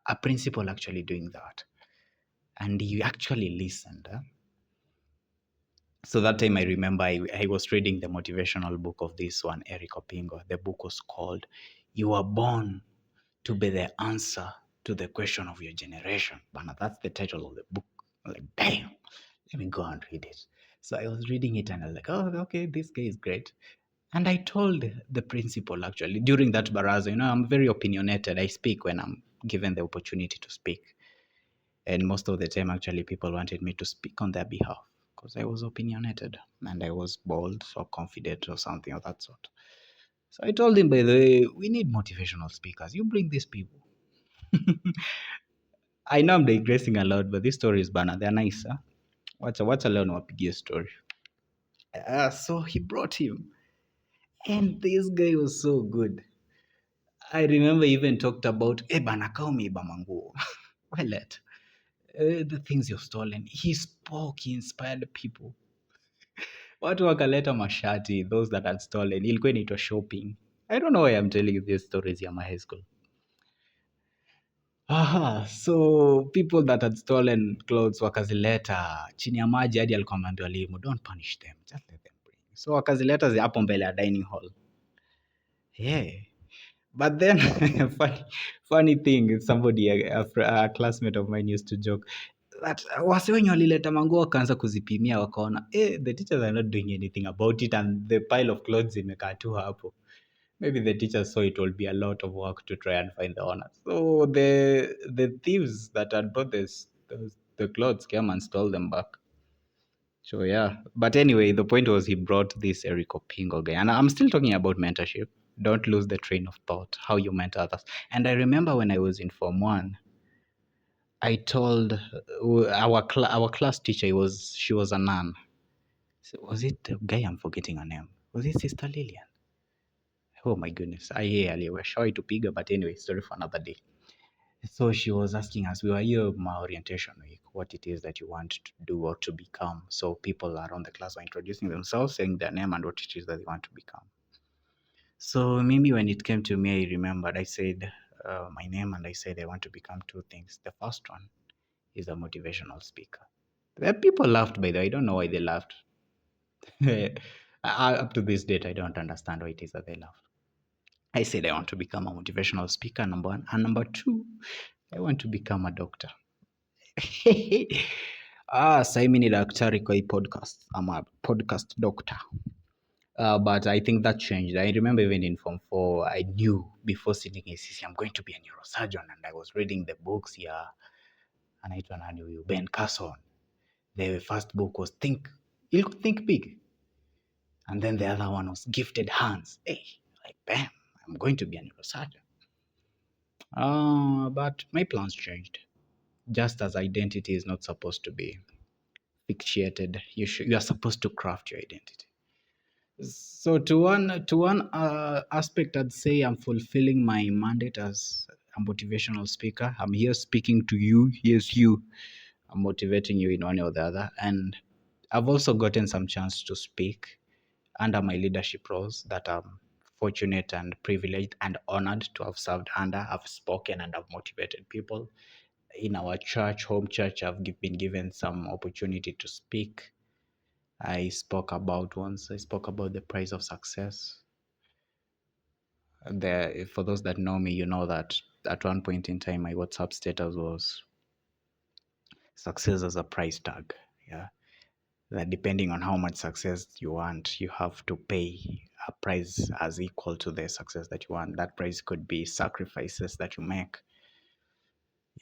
a principal actually doing that. And he actually listened. So that time I remember I was reading the motivational book of this one, Eric Opingo. The book was called You Are Born to Be the Answer to the Question of Your Generation. Bana, that's the title of the book. I'm like, damn, let me go and read it. So I was reading it and I was like, oh, okay, this guy is great. And I told the principal actually during that baraza, I'm very opinionated. I speak when I'm given the opportunity to speak. And most of the time, actually, people wanted me to speak on their behalf because I was opinionated and I was bold or confident or something of that sort. So I told him, by the way, we need motivational speakers. You bring these people. I know I'm digressing a lot, but these stories, bana, they're nice. Huh? What's a learn wapigie story? So he brought him, and this guy was so good. I remember he even talked about, bana, kaumi bamanguo. Well, the things you've stolen. He spoke, he inspired people. Watu wakaleta mashati, those that had stolen. Ilikuwa inaitwa shopping. I don't know why I'm telling you these stories ya my high school. So people that had stolen clothes wakazileta chini ya maji hadi alikuwa ameambia walimu, don't punish them, just let them bring. So wakazileta hapo mbele ya dining hall. Yeah. But then funny thing, somebody, a classmate of mine used to joke that wase wenye walileta manguo wakaanza kuzipimia wakaona the teachers are not doing anything about it and the pile of clothes imekaa tu hapo. Maybe the teachers saw it will be a lot of work to try and find the owner. So the thieves that had brought the clothes came and stole them back. So yeah, but anyway, the point was he brought this Eric Opingo guy, and I'm still talking about mentorship. Don't lose the train of thought, how you mentor others. And I remember when I was in Form 1, I told our class teacher, she was a nun. So was it the guy? I'm forgetting her name. Was it Sister Lillian? Oh my goodness. We were shy to pick her, but anyway, story for another day. So she was asking us, we were here my orientation week, what it is that you want to do or to become. So people around the class were introducing themselves, saying their name and what it is that they want to become. So maybe when it came to me, I remembered I said my name and I said I want to become two things. The first one is a motivational speaker. The people laughed, by the way. I don't know why they laughed. Up to this date, I don't understand why it is that they laughed. I said I want to become a motivational speaker, number one. And number two, I want to become a doctor. Sasa mimi ni daktari kwa hii podcast. I'm a podcast doctor. But I think that changed. I remember even in Form 4, I knew before sitting ACC, I'm going to be a neurosurgeon. And I was reading the books here. Anaitwa nani huyu? Ben Carson. The first book was Think Big. And then the other one was Gifted Hands. Hey, like, bam, I'm going to be a neurosurgeon. But my plans changed. Just as identity is not supposed to be fixated, you are supposed to craft your identity. So to one aspect, I'd say I'm fulfilling my mandate as a motivational speaker. I'm here speaking to you. Yes, you. I'm motivating you in one or the other, and I've also gotten some chance to speak under my leadership roles that I'm fortunate and privileged and honored to have served under. I've spoken and I've motivated people in our church, home church. Been given some opportunity to speak. I spoke about the price of success. There, for those that know me, you know that at one point in time, my WhatsApp status was success as a price tag. Yeah. That depending on how much success you want, you have to pay a price as equal to the success that you want. That price could be sacrifices that you make.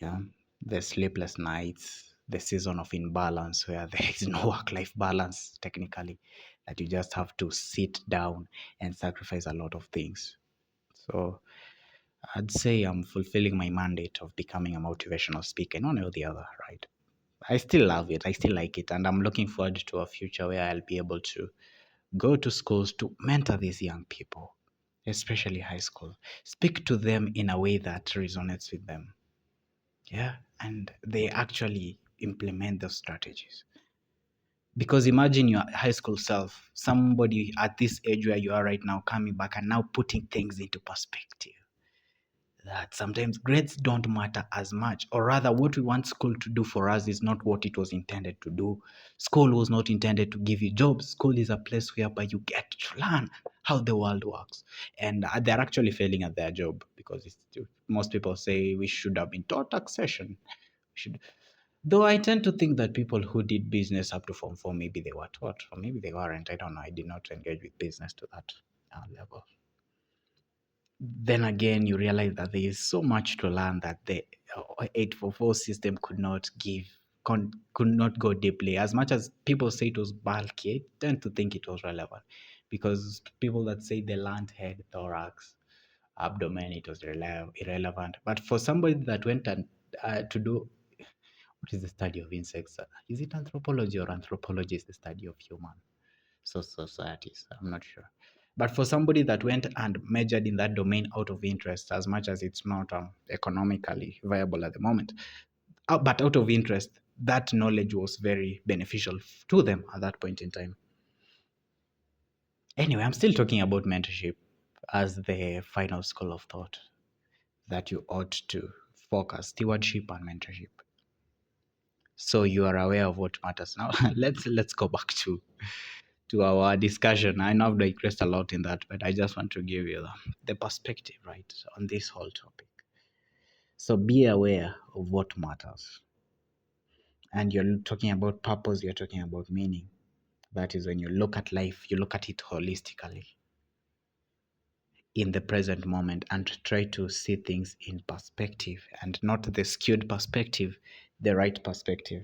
Yeah. The sleepless nights, the season of imbalance where there is no work-life balance technically, that you just have to sit down and sacrifice a lot of things. So I'd say I'm fulfilling my mandate of becoming a motivational speaker in one or the other, right? I still love it. I still like it. And I'm looking forward to a future where I'll be able to go to schools to mentor these young people, especially high school. Speak to them in a way that resonates with them. Yeah. And they actually implement those strategies. Because imagine your high school self, somebody at this age where you are right now, coming back and now putting things into perspective. That sometimes grades don't matter as much, or rather, what we want school to do for us is not what it was intended to do. School was not intended to give you jobs. School is a place whereby you get to learn how the world works. And they're actually failing at their job because most people say we should have been taught taxation. Should, though I tend to think that people who did business up to Form 4, maybe they were taught, or maybe they weren't. I don't know. I did not engage with business to that level. Then again, you realize that there is so much to learn that the 844 system could not go deeply. As much as people say it was bulky, I tend to think it was relevant because people that say they learned head, thorax, abdomen, it was irrelevant. But for somebody that went and to do what is the study of insects? Is it anthropology, or anthropology is the study of human societies? I'm not sure. But for somebody that went and measured in that domain out of interest, as much as it's not economically viable at the moment, but out of interest, that knowledge was very beneficial to them at that point in time. Anyway, I'm still talking about mentorship as the final school of thought that you ought to focus stewardship and mentorship. So you are aware of what matters. Now let's go back to our discussion. I know I've digressed a lot in that, but I just want to give you the perspective, right, on this whole topic. So be aware of what matters. And you're talking about purpose, you're talking about meaning. That is when you look at life, you look at it holistically in the present moment and try to see things in perspective and not the skewed perspective, the right perspective.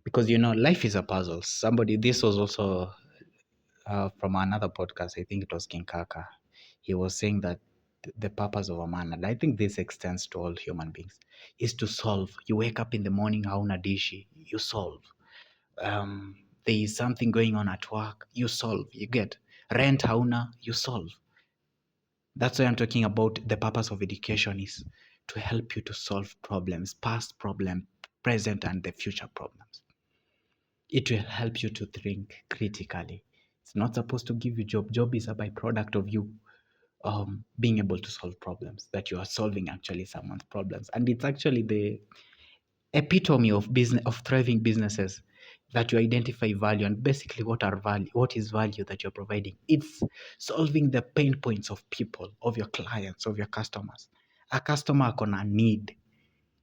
Because life is a puzzle. This was also from another podcast. I think it was King Kaka. He was saying that the purpose of a man, and I think this extends to all human beings, is to solve. You wake up in the morning, hauna dishi, you solve. There is something going on at work, you solve. You get rent, hauna, you solve. That's why I'm talking about the purpose of education is to help you to solve problems, past problem, present, and the future problems. It will help you to think critically. It's not supposed to give you job. Job is a byproduct of you being able to solve problems, that you are solving actually someone's problems. And it's actually the epitome of business, of thriving businesses, that you identify value. And basically what is value that you're providing? It's solving the pain points of people, of your clients, of your customers. A customer akona need,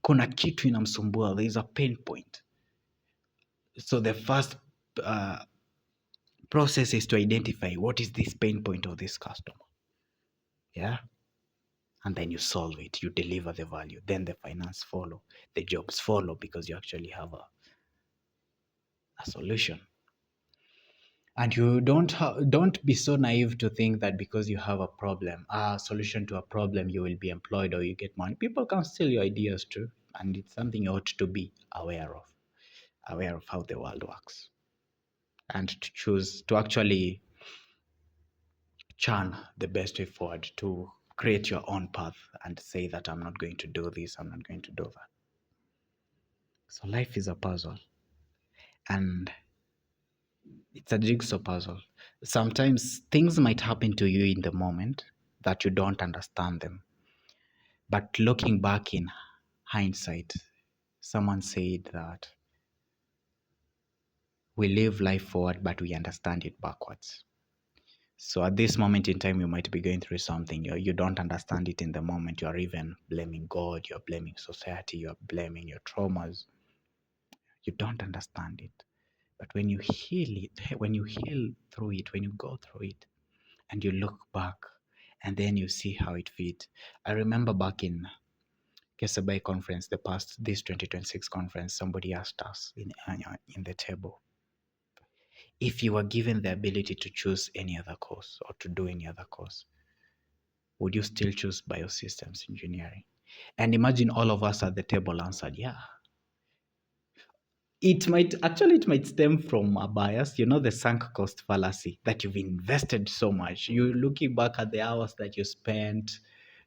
kuna kitu inamsumbua, there is a pain point. So the first process is to identify what is this pain point of this customer. Yeah. And then you solve it, you deliver the value, then the finance follow, the jobs follow, because you actually have a solution. And you don't be so naive to think that because you have a problem, a solution to a problem, you will be employed or you get money. People can steal your ideas too, and it's something you ought to be aware of how the world works, and to choose to actually churn the best way forward, to create your own path and say that I'm not going to do this, I'm not going to do that. So life is a puzzle, and it's a jigsaw puzzle. Sometimes things might happen to you in the moment that you don't understand them. But looking back in hindsight, someone said that we live life forward, but we understand it backwards. So at this moment in time, you might be going through something. You don't understand it in the moment. You're even blaming God, you're blaming society, you're blaming your traumas. You don't understand it. But when you heal it, when you heal through it, when you go through it, and you look back, and then you see how it fit. I remember back in Kesabai conference, this 2026 conference, somebody asked us in the table, if you were given the ability to choose any other course or to do any other course, would you still choose biosystems engineering? And imagine all of us at the table answered, yeah. It might stem from a bias, the sunk cost fallacy, that you've invested so much. You're looking back at the hours that you spent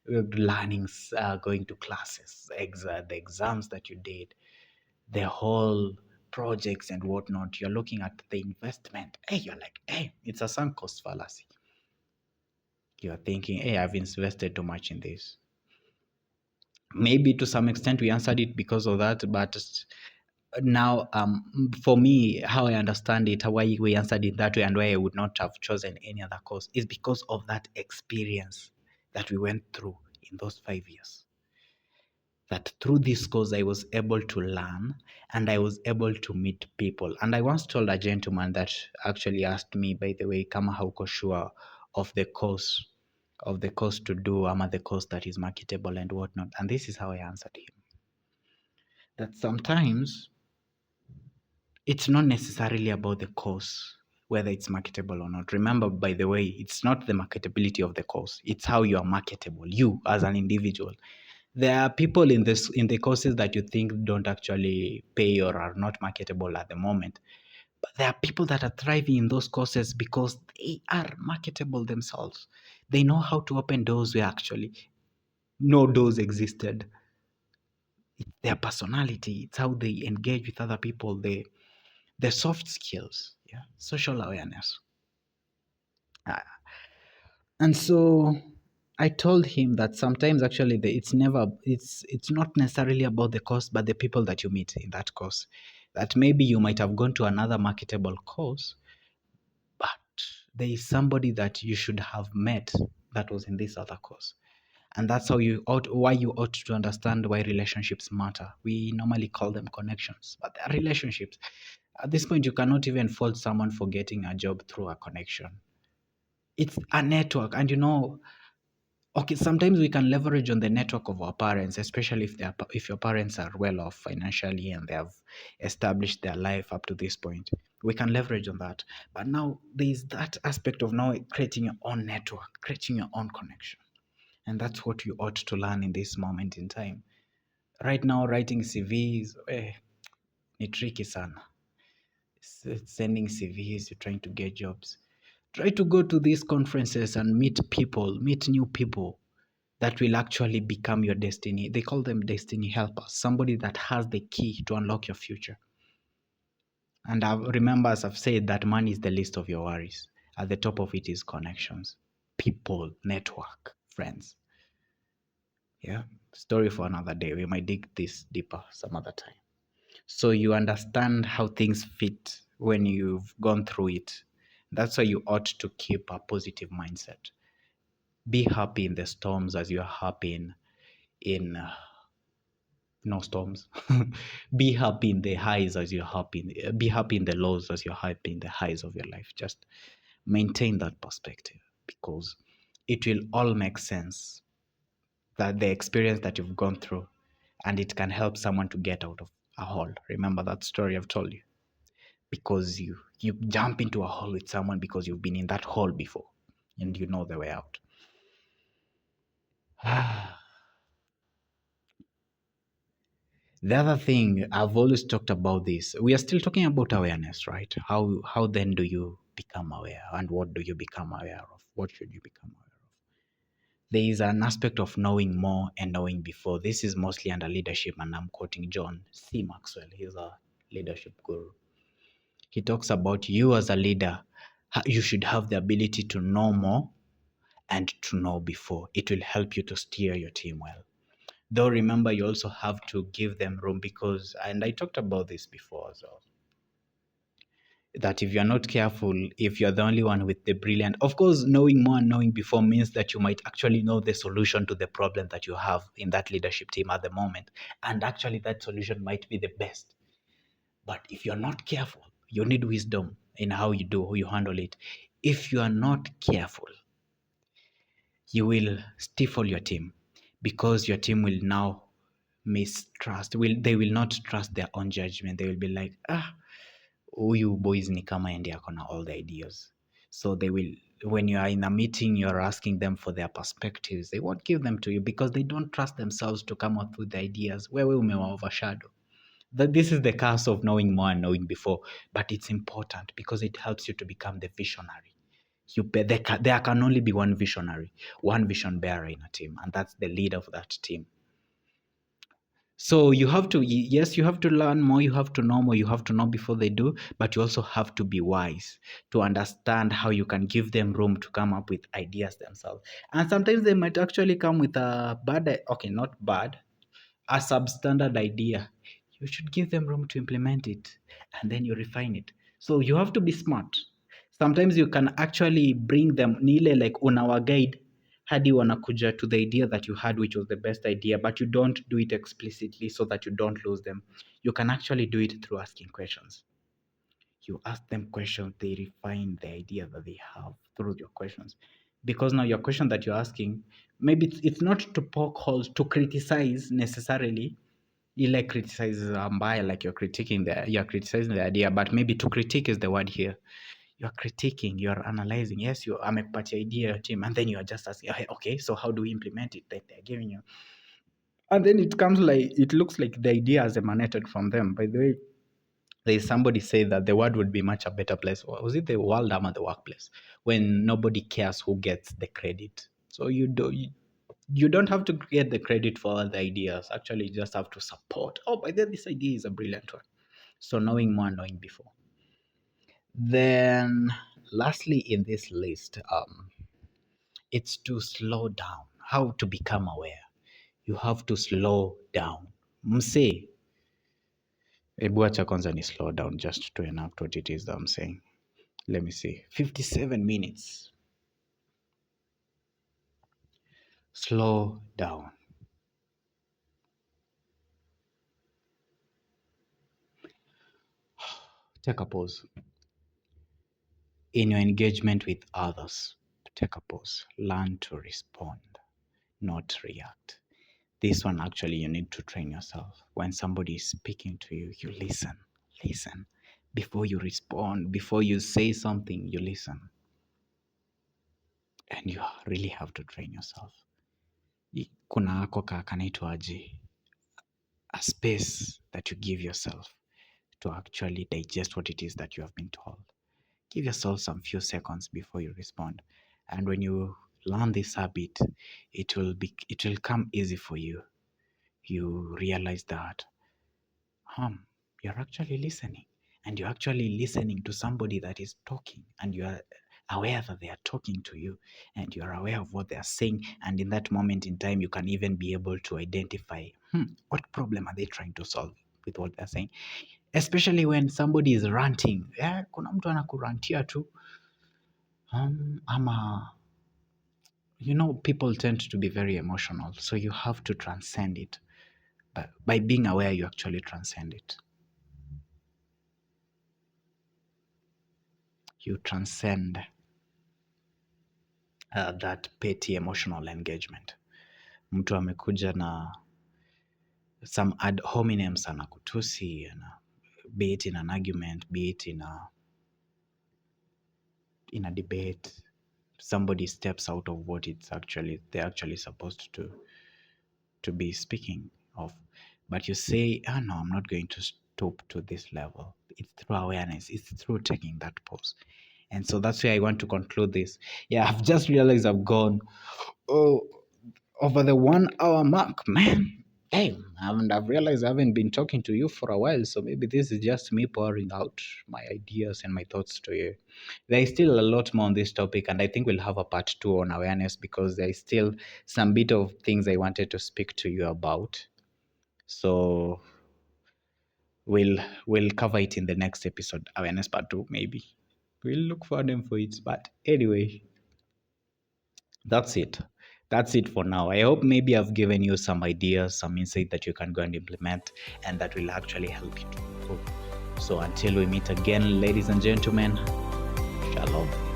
learning, going to classes, the exams that you did, the whole projects and whatnot. You're looking at the investment. Hey, you're like, hey, it's a sunk cost fallacy. You're thinking, hey, I've invested too much in this. Maybe to some extent we answered it because of that, but now for me, how I understand it, why we answered it that way, and why I would not have chosen any other course is because of that experience that we went through in those 5 years. That through this course I was able to learn and I was able to meet people. And I once told a gentleman that actually asked me, by the way, kama hauko sure of the course to do, ama the course that is marketable and whatnot. And this is how I answered him. That sometimes it's not necessarily about the course, whether it's marketable or not. Remember, by the way, it's not the marketability of the course, it's how you are marketable, you as an individual. There are people in the courses that you think don't actually pay or are not marketable at the moment. But there are people that are thriving in those courses because they are marketable themselves. They know how to open doors where actually no doors existed. It's their personality, it's how they engage with other people, the soft skills, yeah, social awareness. And so I told him that sometimes actually it's not necessarily about the course, but the people that you meet in that course. That maybe you might have gone to another marketable course, but there is somebody that you should have met that was in this other course. And that's why you ought to understand why relationships matter. We normally call them connections, but they are relationships. At this point, you cannot even fault someone for getting a job through a connection. It's a network, and okay, sometimes we can leverage on the network of our parents, especially if your parents are well off financially and they have established their life up to this point. We can leverage on that. But now there is that aspect of now creating your own network, creating your own connection. And that's what you ought to learn in this moment in time. Right now, writing CVs, ni tricky sana. Sending CVs, you're trying to get jobs. Try to go to these conferences and meet people, meet new people that will actually become your destiny. They call them destiny helpers, somebody that has the key to unlock your future. And remember, as I've said, that money is the least of your worries. At the top of it is connections, people, network, friends. Yeah, story for another day. We might dig this deeper some other time. So you understand how things fit when you've gone through it. That's why you ought to keep a positive mindset. Be happy in the storms as you're happy in no storms. Be happy in the highs as you're happy. Be happy in the lows as you're happy in the highs of your life. Just maintain that perspective because it will all make sense. That the experience that you've gone through, and it can help someone to get out of a hole. Remember that story I've told you. because you jump into a hole with someone because you've been in that hole before and you know the way out. The other thing, I've always talked about this. We are still talking about awareness, right? How then do you become aware, and what do you become aware of? What should you become aware of? There is an aspect of knowing more and knowing before. This is mostly under leadership, and I'm quoting John C. Maxwell. He's a leadership guru. He talks about you as a leader, you should have the ability to know more and to know before. It will help you to steer your team well. Though remember, you also have to give them room because, and I talked about this before as well, that if you're not careful, if you're the only one with the brilliant, of course, knowing more and knowing before means that you might actually know the solution to the problem that you have in that leadership team at the moment. And actually, that solution might be the best. But if you're not careful, you need wisdom in how you do, how you handle it. If you are not careful, you will stifle your team because your team will now mistrust. They will not trust their own judgment. They will be like, huyu boys ni kama ende ako na all the ideas. So they will, when you are in a meeting, you're asking them for their perspectives. They won't give them to you because they don't trust themselves to come up with the ideas. Wewe umewa overshadow. That this is the curse of knowing more and knowing before, but it's important because it helps you to become the visionary. There can only be one visionary, one vision bearer in a team, and that's the leader of that team. So you have to, yes, you have to learn more, you have to know more, you have to know before they do, but you also have to be wise to understand how you can give them room to come up with ideas themselves. And sometimes they might actually come with a bad, okay, not bad, a substandard idea. You should give them room to implement it and then you refine it. So you have to be smart. Sometimes you can actually bring them nile like on our guide hadi wanakuja to the idea that you had, which was the best idea, but you don't do it explicitly so that you don't lose them. You can actually do it through asking questions. You ask them questions, they refine the idea that they have through your questions. Because now your question that you're asking, maybe it's not to poke holes, to criticize necessarily. You like criticize mbaya, like you're criticizing the idea, but maybe to critique is the word here. You're critiquing, you're analyzing. Yes, you amekupatia idea team, and then you're just asking, okay, so how do we implement it? Then they're giving you, and then it looks like the idea has emanated from them. By the way, there's somebody say that the world would be much a better place. Or was it the world or the workplace when nobody cares who gets the credit? So you don't have to get the credit for all the ideas. Actually, you just have to support. Oh, by the way, this idea is a brilliant one. So knowing more, knowing before. Then, lastly, in this list, it's to slow down. How to become aware? You have to slow down. Mse, hebu acha kwanza ni slow down just to enact what it is that I'm saying. Let me see. 57 minutes. Slow down. Take a pause. In your engagement with others, take a pause. Learn to respond, not react. This one, actually, you need to train yourself. When somebody is speaking to you, you listen. Listen. Before you respond, before you say something, you listen. And you really have to train yourself. Kuna ako kanaitwaje, a space that you give yourself to actually digest what it is that you have been told. Give yourself some few seconds before you respond. And when you learn this habit, it will come easy for you. You realize that you're actually listening, and you're actually listening to somebody that is talking, and you are aware that they are talking to you, and you're aware of what they are saying. And in that moment in time, you can even be able to identify what problem are they trying to solve with what they're saying, especially when somebody is ranting. Kuna mtu anakurantia tu ama people tend to be very emotional, so you have to transcend it. But by being aware, you actually transcend it. You transcend that petty emotional engagement. Mtu amekuja na some ad hominems anakutusi be it in an argument, be it in a debate, somebody steps out of what they're actually supposed to be speaking of. But you say, oh no, I'm not going to stoop to this level. It's through awareness, it's through taking that pause. And so that's where I want to conclude this. Yeah, I've just realized I've gone oh over the 1 hour mark, man. Hey, I've realized I haven't been talking to you for a while, so maybe this is just me pouring out my ideas and my thoughts to you. There is still a lot more on this topic, and I think we'll have a part 2 on awareness because there is still some bit of things I wanted to speak to you about. So we'll cover it in the next episode, awareness part 2 maybe. We'll look for them for it. But anyway, that's it. That's it for now. I hope maybe I've given you some ideas, some insight that you can go and implement and that will actually help you to improve. So until we meet again, ladies and gentlemen, shalom.